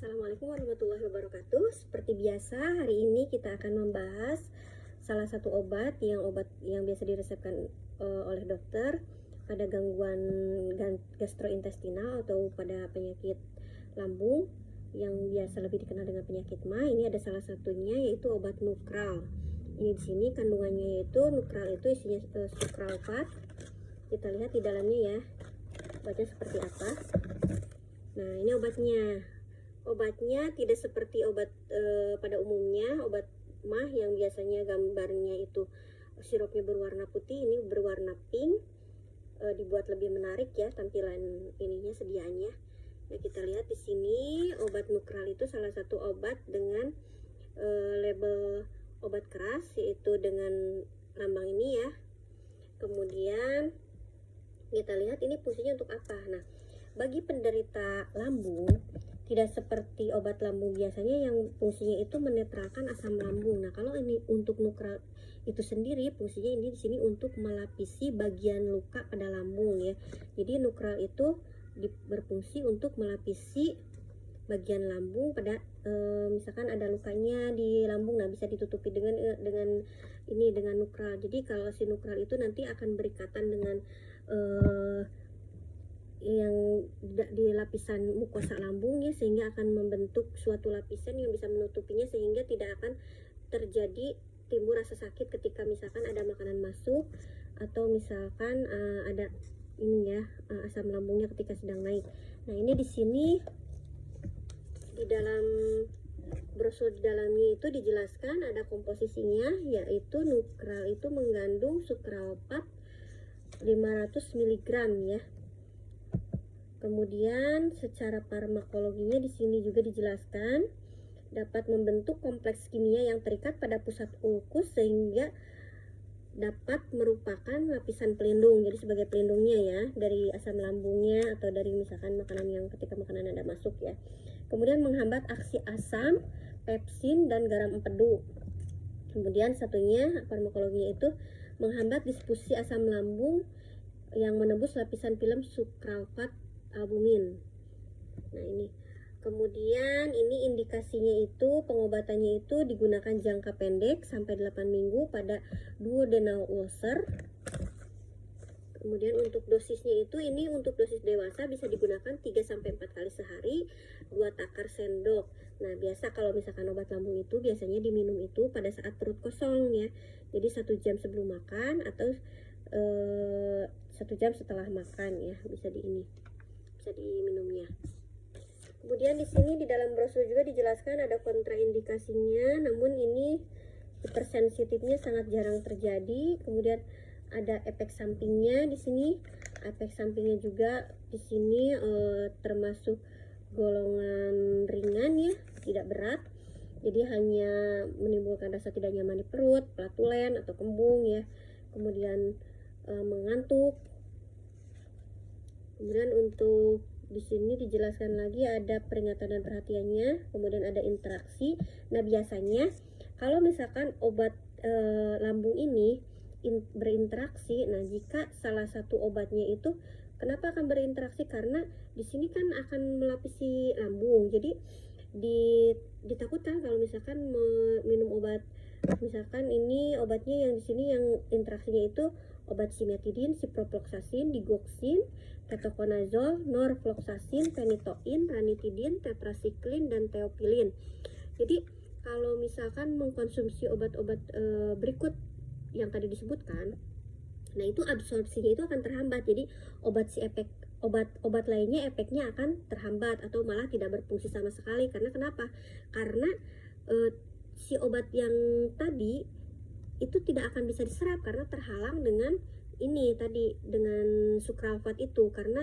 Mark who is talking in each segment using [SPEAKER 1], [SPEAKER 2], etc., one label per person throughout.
[SPEAKER 1] Assalamualaikum warahmatullahi wabarakatuh. Seperti biasa, hari ini kita akan membahas salah satu obat yang biasa diresepkan oleh dokter pada gangguan gastrointestinal atau pada penyakit lambung yang biasa lebih dikenal dengan penyakit MA. Ini ada salah satunya yaitu obat Nukral. Ini di sini kandungannya yaitu Nukral itu isinya sukralfat. Kita lihat di dalamnya ya. Obatnya seperti apa. Nah, ini obatnya. Obatnya tidak seperti obat pada umumnya obat MAH yang biasanya gambarnya itu sirupnya berwarna putih, ini berwarna pink, dibuat lebih menarik ya tampilan ininya sediaannya. Nah, kita lihat di sini obat Nukral itu salah satu obat dengan label obat keras, yaitu dengan lambang ini ya. Kemudian kita lihat ini fungsinya untuk apa. Nah, bagi penderita lambung tidak seperti obat lambung biasanya yang fungsinya itu menetralkan asam lambung. Nah, kalau ini untuk Nukral itu sendiri fungsinya ini di sini untuk melapisi bagian luka pada lambung ya. Jadi Nukral itu berfungsi untuk melapisi bagian lambung pada misalkan ada lukanya di lambung, nah bisa ditutupi dengan Nukral. Jadi kalau si Nukral itu nanti akan berikatan dengan yang di lapisan mukosa lambung ya, sehingga akan membentuk suatu lapisan yang bisa menutupinya sehingga tidak akan terjadi timbul rasa sakit ketika misalkan ada makanan masuk atau misalkan ada ini ya asam lambungnya ketika sedang naik. Nah, ini di sini di dalam brosur di dalamnya itu dijelaskan ada komposisinya, yaitu Nukral itu mengandung sukralfat 500 mg ya. Kemudian secara farmakologinya di sini juga dijelaskan dapat membentuk kompleks kimia yang terikat pada pusat ulkus sehingga dapat merupakan lapisan pelindung. Jadi sebagai pelindungnya ya dari asam lambungnya atau dari misalkan makanan yang ketika makanan ada masuk ya. Kemudian menghambat aksi asam, pepsin dan garam empedu. Kemudian satunya farmakologinya itu menghambat distribusi asam lambung yang menembus lapisan film sukralfat albumin. Nah, ini kemudian ini indikasinya itu pengobatannya itu digunakan jangka pendek sampai 8 minggu pada duodenal ulcer. Kemudian untuk dosisnya itu ini untuk dosis dewasa bisa digunakan 3-4 kali sehari, 2 takar sendok. Nah, biasa kalau misalkan obat lambung itu biasanya diminum itu pada saat perut kosong ya. Jadi 1 jam sebelum makan atau 1 jam setelah makan ya, bisa diminumnya. Kemudian di sini di dalam brosur juga dijelaskan ada kontraindikasinya, namun ini hipersensitifnya sangat jarang terjadi. Kemudian ada efek sampingnya di sini. Efek sampingnya juga di sini termasuk golongan ringan ya, tidak berat. Jadi hanya menimbulkan rasa tidak nyaman di perut, flatulen atau kembung ya. Kemudian mengantuk. Kemudian untuk di sini dijelaskan lagi ada peringatan dan perhatiannya, kemudian ada interaksi. Nah, biasanya kalau misalkan obat lambung ini berinteraksi, nah jika salah satu obatnya itu kenapa akan berinteraksi? Karena di sini kan akan melapisi lambung. Jadi ditakutkan kalau misalkan minum obat, misalkan ini obatnya yang di sini yang interaksinya itu obat simetidin, ciprofloxacin, digoxin, ketoconazole, norfloxacin, phenytoin, ranitidin, tetrasiklin, dan theophylline. Jadi kalau misalkan mengkonsumsi obat-obat berikut yang tadi disebutkan, nah itu absorpsinya itu akan terhambat. Jadi obat lainnya efeknya akan terhambat atau malah tidak berfungsi sama sekali. Karena kenapa? Karena si obat yang tadi itu tidak akan bisa diserap karena terhalang dengan ini tadi, dengan sukralfat itu. Karena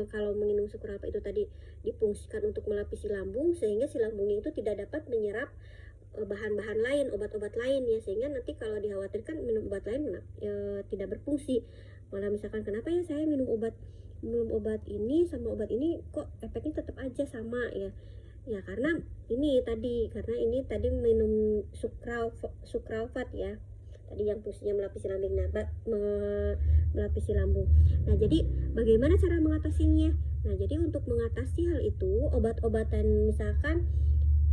[SPEAKER 1] kalau minum sukralfat itu tadi difungsikan untuk melapisi lambung sehingga si lambungnya itu tidak dapat menyerap bahan-bahan lain, obat-obat lain ya, sehingga nanti kalau dikhawatirkan minum obat lain tidak berfungsi. Malah misalkan kenapa ya saya minum obat ini sama obat ini kok efeknya tetap aja sama ya. Ya karena ini tadi minum sukralfat ya. Tadi yang fungsinya melapisi lambung. Nah, jadi bagaimana cara mengatasinya? Nah, jadi untuk mengatasi hal itu, obat-obatan misalkan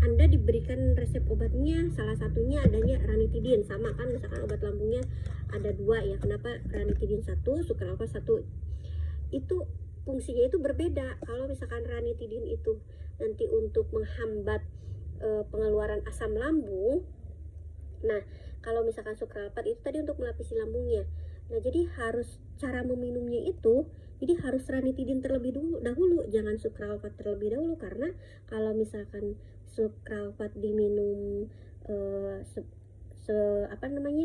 [SPEAKER 1] Anda diberikan resep obatnya, salah satunya adanya ranitidin, sama kan, misalkan obat lambungnya ada 2 ya, kenapa ranitidin 1, sukralfat 1, itu fungsinya itu berbeda. Kalau misalkan ranitidin itu nanti untuk menghambat pengeluaran asam lambung, nah kalau misalkan sukralfat itu tadi untuk melapisi lambungnya. Nah, jadi harus cara meminumnya itu, jadi harus ranitidin terlebih dahulu, jangan sukralfat terlebih dahulu, karena kalau misalkan sukralfat diminum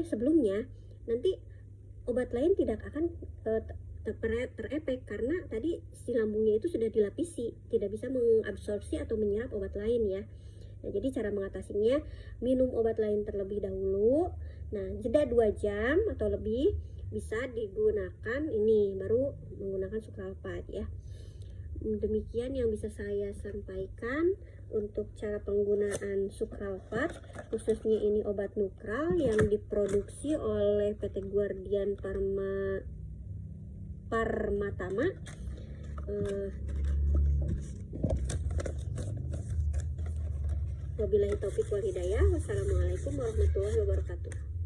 [SPEAKER 1] sebelumnya, nanti obat lain tidak akan terefek karena tadi si lambungnya itu sudah dilapisi, tidak bisa mengabsorpsi atau menyerap obat lain ya. Nah, jadi cara mengatasinya, minum obat lain terlebih dahulu. Nah, jeda 2 jam atau lebih bisa digunakan ini, baru menggunakan sukralfat ya. Demikian yang bisa saya sampaikan untuk cara penggunaan sukralfat, khususnya ini obat nukral yang diproduksi oleh PT Guardian Pharmatama. Wabillahi taufiq wal hidayah. Wassalamualaikum warahmatullahi wabarakatuh.